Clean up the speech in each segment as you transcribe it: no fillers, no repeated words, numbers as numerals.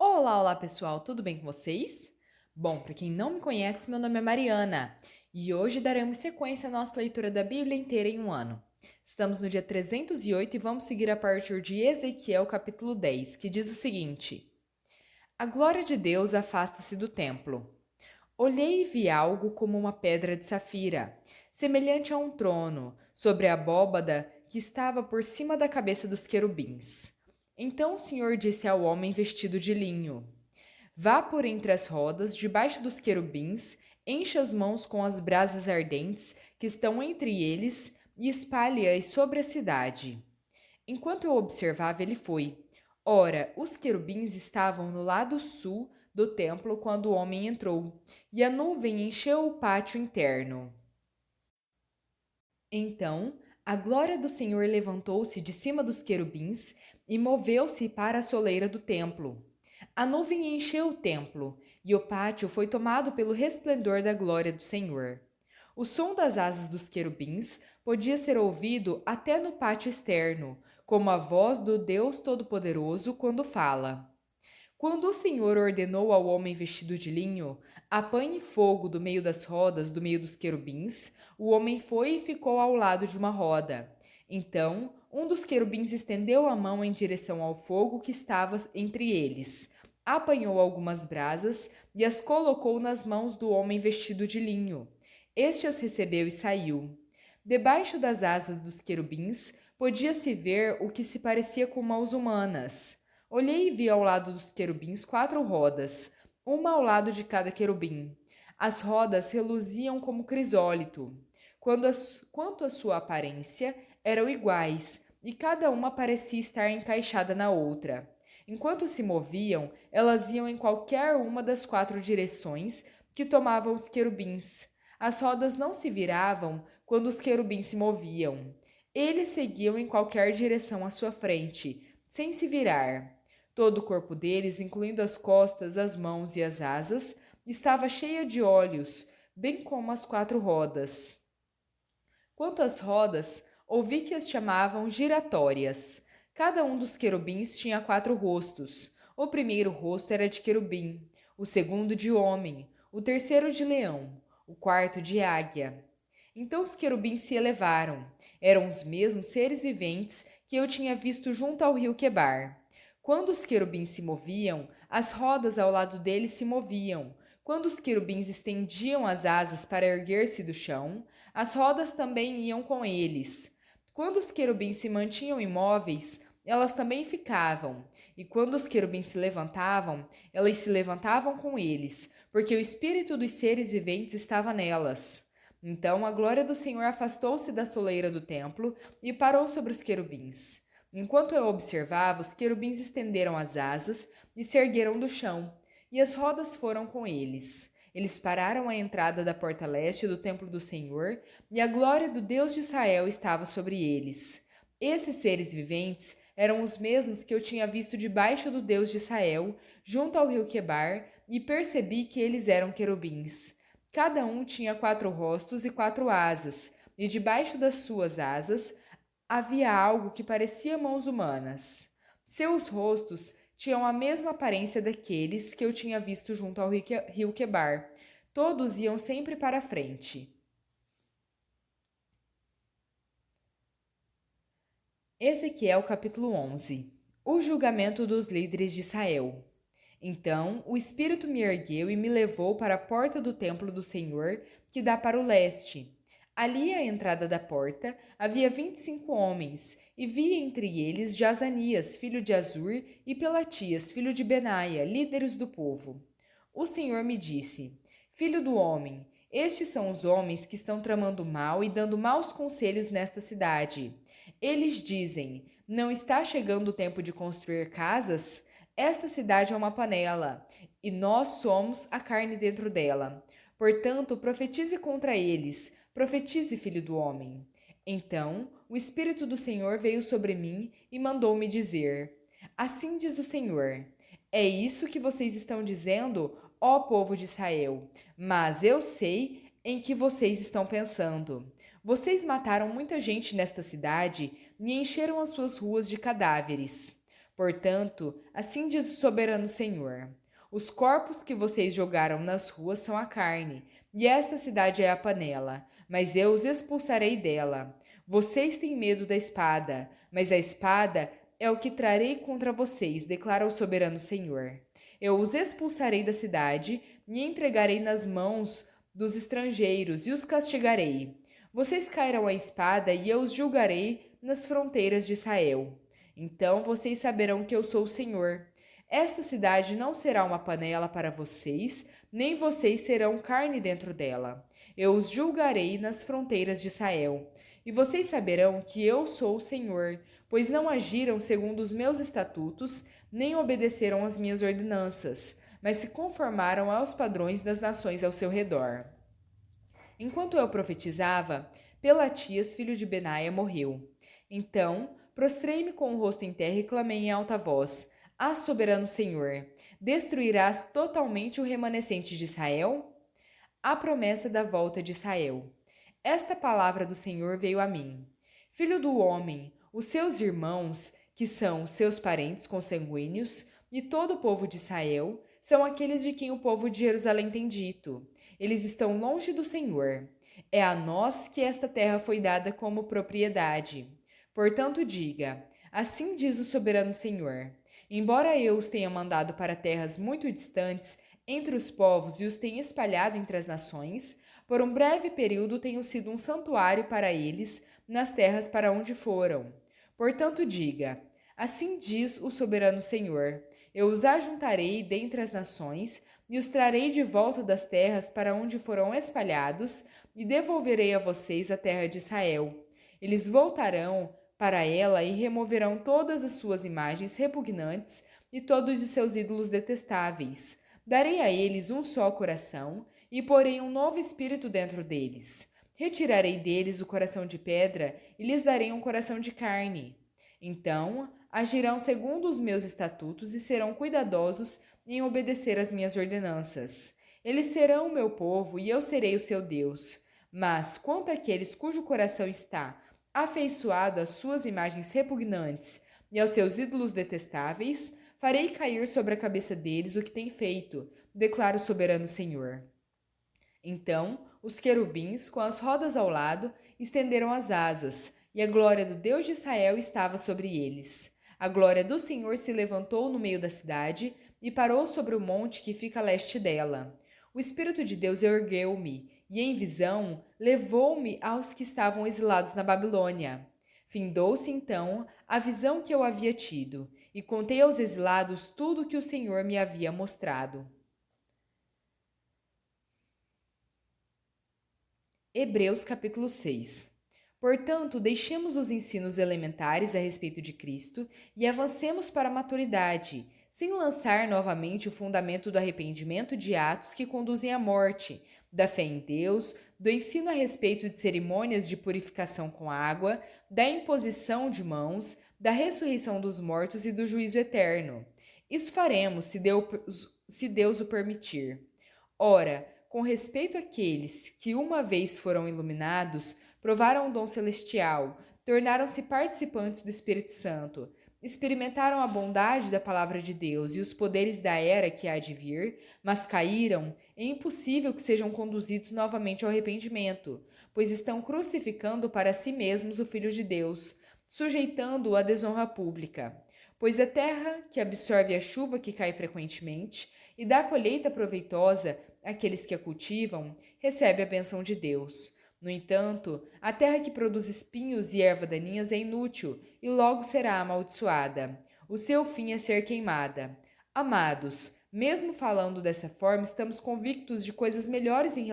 Olá pessoal, tudo bem com vocês? Bom, para quem não me conhece, meu nome é Mariana e hoje daremos sequência à nossa leitura da Bíblia inteira em um ano. Estamos no dia 308 e vamos seguir a partir de Ezequiel capítulo 10, que diz o seguinte: A glória de Deus afasta-se do templo. Olhei e vi algo como uma pedra de safira, semelhante a um trono, sobre a abóbada que estava por cima da cabeça dos querubins. Então o Senhor disse ao homem vestido de linho: Vá por entre as rodas, debaixo dos querubins, encha as mãos com as brasas ardentes que estão entre eles e espalhe-as sobre a cidade. Enquanto eu observava, ele foi. Ora, os querubins estavam no lado sul do templo quando o homem entrou, e a nuvem encheu o pátio interno. Então, a glória do Senhor levantou-se de cima dos querubins e moveu-se para a soleira do templo. A nuvem encheu o templo, e o pátio foi tomado pelo resplendor da glória do Senhor. O som das asas dos querubins podia ser ouvido até no pátio externo, como a voz do Deus Todo-Poderoso quando fala. Quando o Senhor ordenou ao homem vestido de linho: Apanhe fogo do meio das rodas, do meio dos querubins, o homem foi e ficou ao lado de uma roda. Então, um dos querubins estendeu a mão em direção ao fogo que estava entre eles, apanhou algumas brasas e as colocou nas mãos do homem vestido de linho. Este as recebeu e saiu. Debaixo das asas dos querubins podia-se ver o que se parecia com mãos humanas. Olhei e vi ao lado dos querubins 4 rodas, uma ao lado de cada querubim. As rodas reluziam como crisólito. Quanto à sua aparência, eram iguais, e cada uma parecia estar encaixada na outra. Enquanto se moviam, elas iam em qualquer uma das 4 direções que tomavam os querubins. As rodas não se viravam quando os querubins se moviam. Eles seguiam em qualquer direção à sua frente, sem se virar. Todo o corpo deles, incluindo as costas, as mãos e as asas, estava cheia de olhos, bem como as 4 rodas. Quanto às rodas, ouvi que as chamavam giratórias. Cada um dos querubins tinha 4 rostos. O primeiro rosto era de querubim, o segundo de homem, o terceiro de leão, o quarto de águia. Então os querubins se elevaram. Eram os mesmos seres viventes que eu tinha visto junto ao rio Quebar. Quando os querubins se moviam, as rodas ao lado deles se moviam. Quando os querubins estendiam as asas para erguer-se do chão, as rodas também iam com eles. Quando os querubins se mantinham imóveis, elas também ficavam. E quando os querubins se levantavam, elas se levantavam com eles, porque o espírito dos seres viventes estava nelas. Então a glória do Senhor afastou-se da soleira do templo e parou sobre os querubins. Enquanto eu observava, os querubins estenderam as asas e se ergueram do chão, e as rodas foram com eles. Eles pararam à entrada da porta leste do templo do Senhor, e a glória do Deus de Israel estava sobre eles. Esses seres viventes eram os mesmos que eu tinha visto debaixo do Deus de Israel, junto ao rio Quebar, e percebi que eles eram querubins. Cada um tinha 4 rostos e 4 asas, e debaixo das suas asas havia algo que parecia mãos humanas. Seus rostos tinham a mesma aparência daqueles que eu tinha visto junto ao rio Quebar. Todos iam sempre para a frente. Ezequiel capítulo 11. O julgamento dos líderes de Israel. Então o Espírito me ergueu e me levou para a porta do templo do Senhor, que dá para o leste. Ali à entrada da porta havia 25 homens, e vi entre eles Jazanias, filho de Azur, e Pelatias, filho de Benaia, líderes do povo. O Senhor me disse: Filho do homem, estes são os homens que estão tramando mal e dando maus conselhos nesta cidade. Eles dizem: Não está chegando o tempo de construir casas? Esta cidade é uma panela, e nós somos a carne dentro dela. Portanto, profetize contra eles, profetize, filho do homem. Então o Espírito do Senhor veio sobre mim e mandou-me dizer: Assim diz o Senhor: É isso que vocês estão dizendo, ó povo de Israel, mas eu sei em que vocês estão pensando. Vocês mataram muita gente nesta cidade e encheram as suas ruas de cadáveres. Portanto, assim diz o soberano Senhor: os corpos que vocês jogaram nas ruas são a carne, e esta cidade é a panela, mas eu os expulsarei dela. Vocês têm medo da espada, mas a espada é o que trarei contra vocês, declara o soberano Senhor. Eu os expulsarei da cidade e entregarei nas mãos dos estrangeiros e os castigarei. Vocês cairão à espada e eu os julgarei nas fronteiras de Israel. Então vocês saberão que eu sou o Senhor. Esta cidade não será uma panela para vocês, nem vocês serão carne dentro dela. Eu os julgarei nas fronteiras de Israel. E vocês saberão que eu sou o Senhor, pois não agiram segundo os meus estatutos, nem obedeceram às minhas ordenanças, mas se conformaram aos padrões das nações ao seu redor. Enquanto eu profetizava, Pelatias, filho de Benaia, morreu. Então, prostrei-me com o rosto em terra e clamei em alta voz: Ah, soberano Senhor, destruirás totalmente o remanescente de Israel? A promessa da volta de Israel. Esta palavra do Senhor veio a mim. Filho do homem, os seus irmãos, que são seus parentes consanguíneos, e todo o povo de Israel, são aqueles de quem o povo de Jerusalém tem dito: eles estão longe do Senhor. É a nós que esta terra foi dada como propriedade. Portanto, diga: assim diz o soberano Senhor: embora eu os tenha mandado para terras muito distantes, entre os povos e os tenha espalhado entre as nações, por um breve período tenho sido um santuário para eles nas terras para onde foram. Portanto, diga: assim diz o soberano Senhor: eu os ajuntarei dentre as nações e os trarei de volta das terras para onde foram espalhados e devolverei a vocês a terra de Israel. Eles voltarão para ela e removerão todas as suas imagens repugnantes e todos os seus ídolos detestáveis. Darei a eles um só coração e porei um novo espírito dentro deles. Retirarei deles o coração de pedra e lhes darei um coração de carne. Então agirão segundo os meus estatutos e serão cuidadosos em obedecer às minhas ordenanças. Eles serão o meu povo e eu serei o seu Deus. Mas quanto àqueles cujo coração está afeiçoado às suas imagens repugnantes e aos seus ídolos detestáveis, farei cair sobre a cabeça deles o que tem feito, declara o soberano Senhor. Então, os querubins, com as rodas ao lado, estenderam as asas, e a glória do Deus de Israel estava sobre eles. A glória do Senhor se levantou no meio da cidade e parou sobre o monte que fica a leste dela. O Espírito de Deus ergueu-me, e em visão levou-me aos que estavam exilados na Babilônia. Findou-se então a visão que eu havia tido, e contei aos exilados tudo o que o Senhor me havia mostrado. Hebreus capítulo 6. Portanto, deixemos os ensinos elementares a respeito de Cristo e avancemos para a maturidade, sem lançar novamente o fundamento do arrependimento de atos que conduzem à morte, da fé em Deus, do ensino a respeito de cerimônias de purificação com água, da imposição de mãos, da ressurreição dos mortos e do juízo eterno. Isso faremos se Deus o permitir. Ora, com respeito àqueles que uma vez foram iluminados, provaram o dom celestial, tornaram-se participantes do Espírito Santo, experimentaram a bondade da palavra de Deus e os poderes da era que há de vir, mas caíram, é impossível que sejam conduzidos novamente ao arrependimento, pois estão crucificando para si mesmos o Filho de Deus, sujeitando-o à desonra pública. Pois a terra, que absorve a chuva que cai frequentemente e dá colheita proveitosa àqueles que a cultivam, recebe a bênção de Deus. No entanto, a terra que produz espinhos e erva daninhas é inútil e logo será amaldiçoada. O seu fim é ser queimada. Amados, mesmo falando dessa forma, estamos convictos de coisas melhores em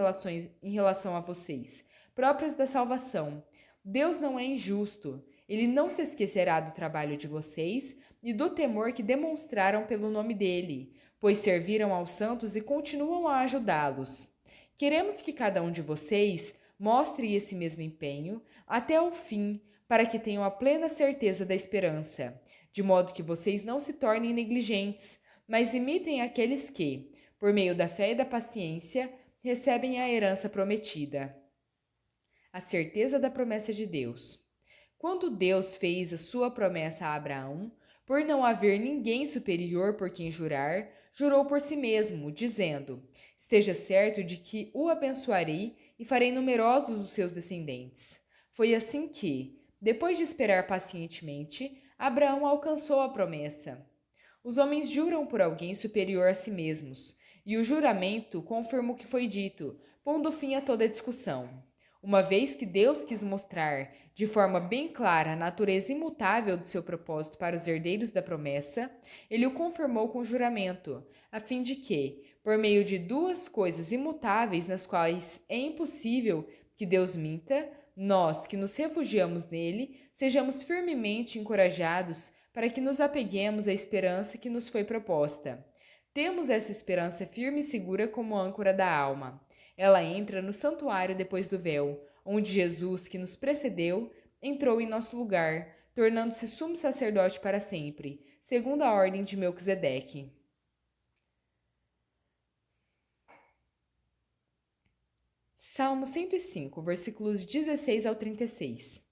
relação a vocês, próprias da salvação. Deus não é injusto. Ele não se esquecerá do trabalho de vocês e do temor que demonstraram pelo nome dele, pois serviram aos santos e continuam a ajudá-los. Queremos que cada um de vocês mostre esse mesmo empenho até o fim, para que tenham a plena certeza da esperança, de modo que vocês não se tornem negligentes, mas imitem aqueles que, por meio da fé e da paciência, recebem a herança prometida. A certeza da promessa de Deus. Quando Deus fez a sua promessa a Abraão, Por não haver ninguém superior por quem jurar, jurou por si mesmo, dizendo: Esteja certo de que o abençoarei e farei numerosos os seus descendentes. Foi assim que, depois de esperar pacientemente, Abraão alcançou a promessa. Os homens juram por alguém superior a si mesmos, e o juramento confirma o que foi dito, pondo fim a toda discussão. Uma vez que Deus quis mostrar de forma bem clara a natureza imutável do seu propósito para os herdeiros da promessa, ele o confirmou com juramento, a fim de que, por meio de duas coisas imutáveis nas quais é impossível que Deus minta, nós que nos refugiamos nele, sejamos firmemente encorajados para que nos apeguemos à esperança que nos foi proposta. Temos essa esperança firme e segura como âncora da alma. Ela entra no santuário depois do véu, onde Jesus, que nos precedeu, entrou em nosso lugar, tornando-se sumo sacerdote para sempre, segundo a ordem de Melquisedeque. Salmo 105, versículos 16 ao 36.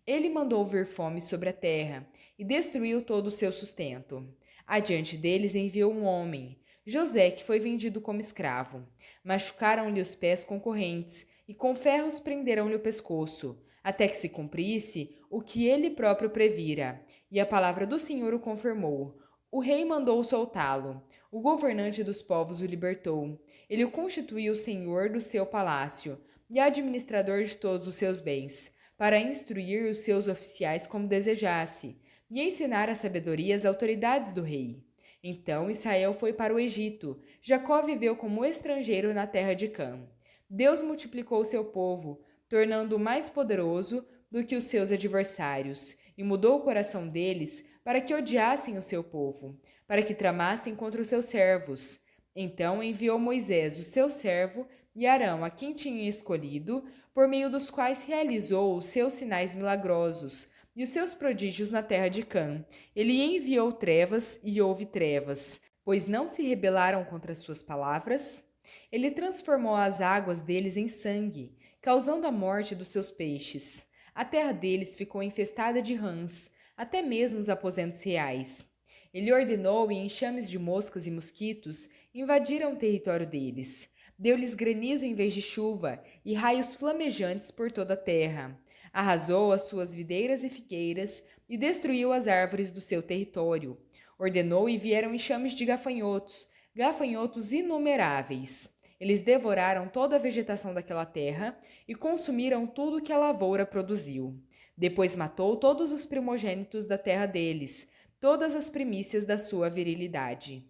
Ele mandou vir fome sobre a terra e destruiu todo o seu sustento. Adiante deles enviou um homem, José, que foi vendido como escravo. Machucaram-lhe os pés com correntes e com ferros prenderam-lhe o pescoço, até que se cumprisse o que ele próprio previra. E a palavra do Senhor o confirmou. O rei mandou soltá-lo. O governante dos povos o libertou. Ele o constituiu senhor do seu palácio e administrador de todos os seus bens, para instruir os seus oficiais como desejasse, e ensinar a sabedoria às autoridades do rei. Então Israel foi para o Egito. Jacó viveu como estrangeiro na terra de Cã. Deus multiplicou seu povo, tornando-o mais poderoso do que os seus adversários, e mudou o coração deles para que odiassem o seu povo, para que tramassem contra os seus servos. Então enviou Moisés, o seu servo, e Arão, a quem tinha escolhido, por meio dos quais realizou os seus sinais milagrosos e os seus prodígios na terra de Cã. Ele enviou trevas e houve trevas, pois não se rebelaram contra suas palavras. Ele transformou as águas deles em sangue, causando a morte dos seus peixes. A terra deles ficou infestada de rãs, até mesmo os aposentos reais. Ele ordenou e enxames de moscas e mosquitos invadiram o território deles. Deu-lhes granizo em vez de chuva e raios flamejantes por toda a terra. Arrasou as suas videiras e figueiras e destruiu as árvores do seu território. Ordenou e vieram enxames de gafanhotos inumeráveis. Eles devoraram toda a vegetação daquela terra e consumiram tudo que a lavoura produziu. Depois matou todos os primogênitos da terra deles, todas as primícias da sua virilidade.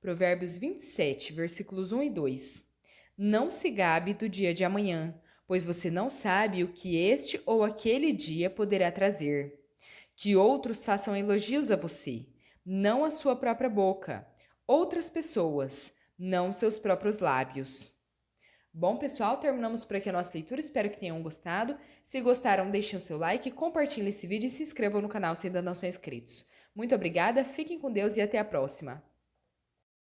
Provérbios 27, versículos 1 e 2. Não se gabe do dia de amanhã, pois você não sabe o que este ou aquele dia poderá trazer. Que outros façam elogios a você, não a sua própria boca. Outras pessoas, não seus próprios lábios. Bom, pessoal, terminamos por aqui a nossa leitura. Espero que tenham gostado. Se gostaram, deixem o seu like, compartilhem esse vídeo e se inscrevam no canal se ainda não são inscritos. Muito obrigada, fiquem com Deus e até a próxima.